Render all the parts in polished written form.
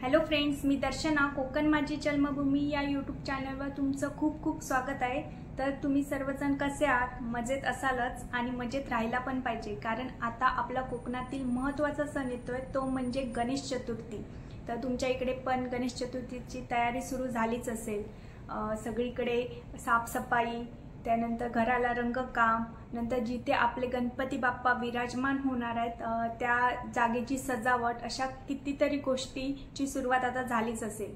Hello friends, मी दर्शना. कोकण माझी जन्मभूमी या YouTube चॅनलवर तुमचं खूप खूप स्वागत आहे. तर तुम्ही सर्वजण कसे आहात? मजेत असालच आणि मजेत राहायला पण पाहिजे, कारण आता आपला कोकणातील महत्त्वाचा सण येतोय, तो म्हणजे गणेश चतुर्थी. तर तुमच्या इकडे पण गणेश चतुर्थीची तयारी सुरू झालीच असेल. सगळीकडे साफसफाई, त्यानंतर घराला रंगकाम, नंतर जिथे आपले गणपती बाप्पा विराजमान होणार आहेत त्या जागेची सजावट, अशा कितीतरी गोष्टीची सुरुवात आता झालीच असेल.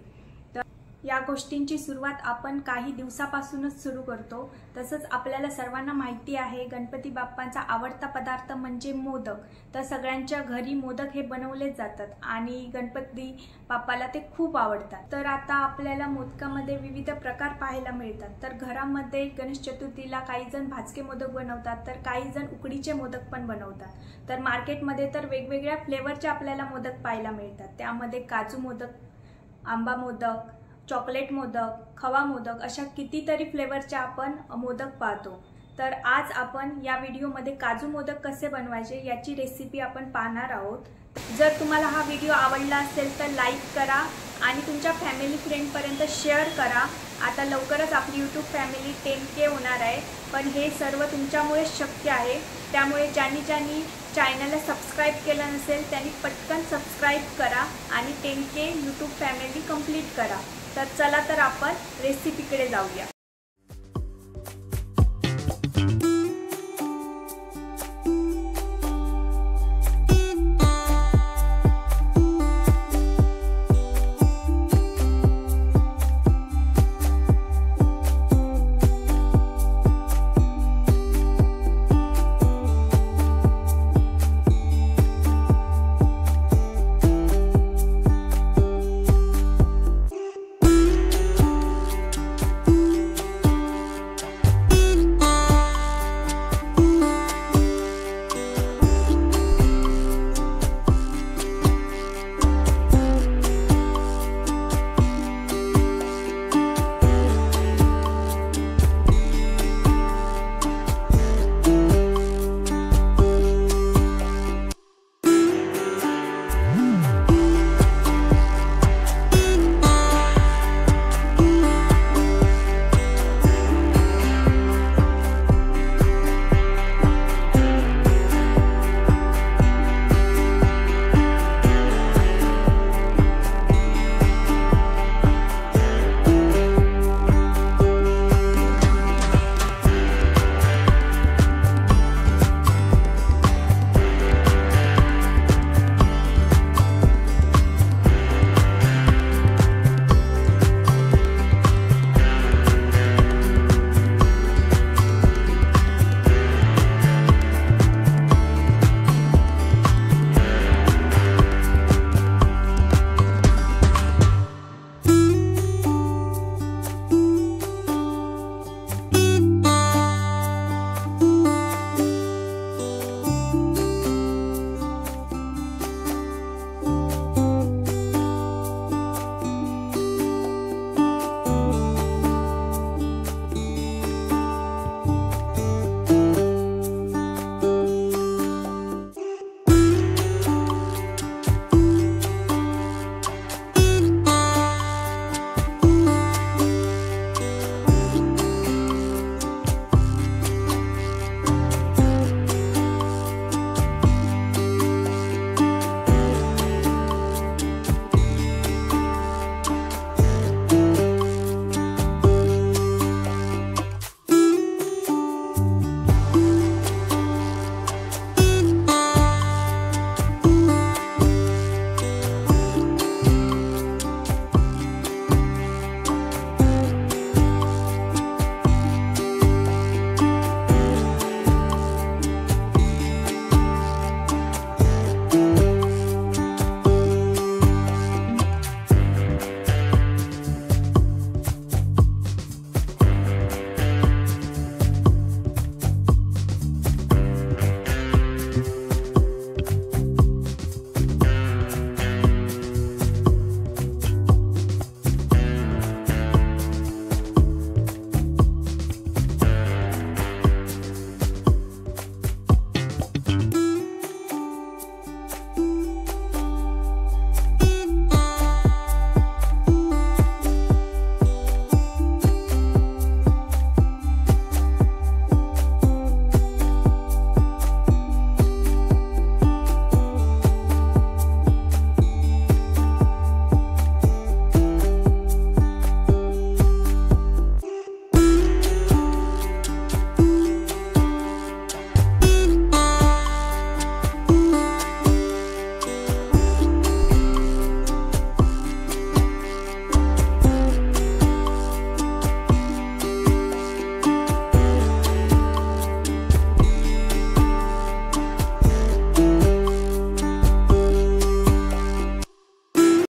तर या गोष्टींची सुरुवात आपण काही दिवसापासूनच सुरू करतो. तसंच आपल्याला सर्वांना माहिती आहे, गणपती बाप्पांचा आवडता पदार्थ म्हणजे मोदक. तर सगळ्यांच्या घरी मोदक हे बनवलेच जातात आणि गणपती बाप्पाला ते खूप आवडतात. तर आता आपल्याला मोदकामध्ये विविध प्रकार पाहायला मिळतात. तर घरामध्ये गणेश चतुर्थीला काही जण भाजके मोदक बनवतात, तर काही जण उकडीचे मोदक पण बनवतात. तर मार्केटमध्ये तर वेगवेगळ्या फ्लेवरचे आपल्याला मोदक पाहायला मिळतात. त्यामध्ये काजू मोदक, आंबा मोदक, चॉकलेट मोदक, खवा मोदक, अशा कितीतरी फ्लेवरचे आपण मोदक पाहतो. तर आज आपण या व्हिडिओमध्ये काजू मोदक कसे बनवायचे याची रेसिपी आपण पाहणार आहोत. जर तुम्हाला हा व्हिडिओ आवडला असेल तर लाईक करा आणि तुमच्या फॅमिली फ्रेंडपर्यंत शेअर करा. आता लवकरच आपली यूट्यूब फॅमिली 10K होणार आहे, पण हे सर्व तुमच्यामुळे शक्य आहे. त्यामुळे ज्यांनी चॅनलला सबस्क्राईब केलं नसेल त्यांनी पटकन सबस्क्राईब करा आणि 10K यूट्यूब फॅमिली कंप्लीट करा. तर चला तर आपण रेसिपीकडे जाऊया.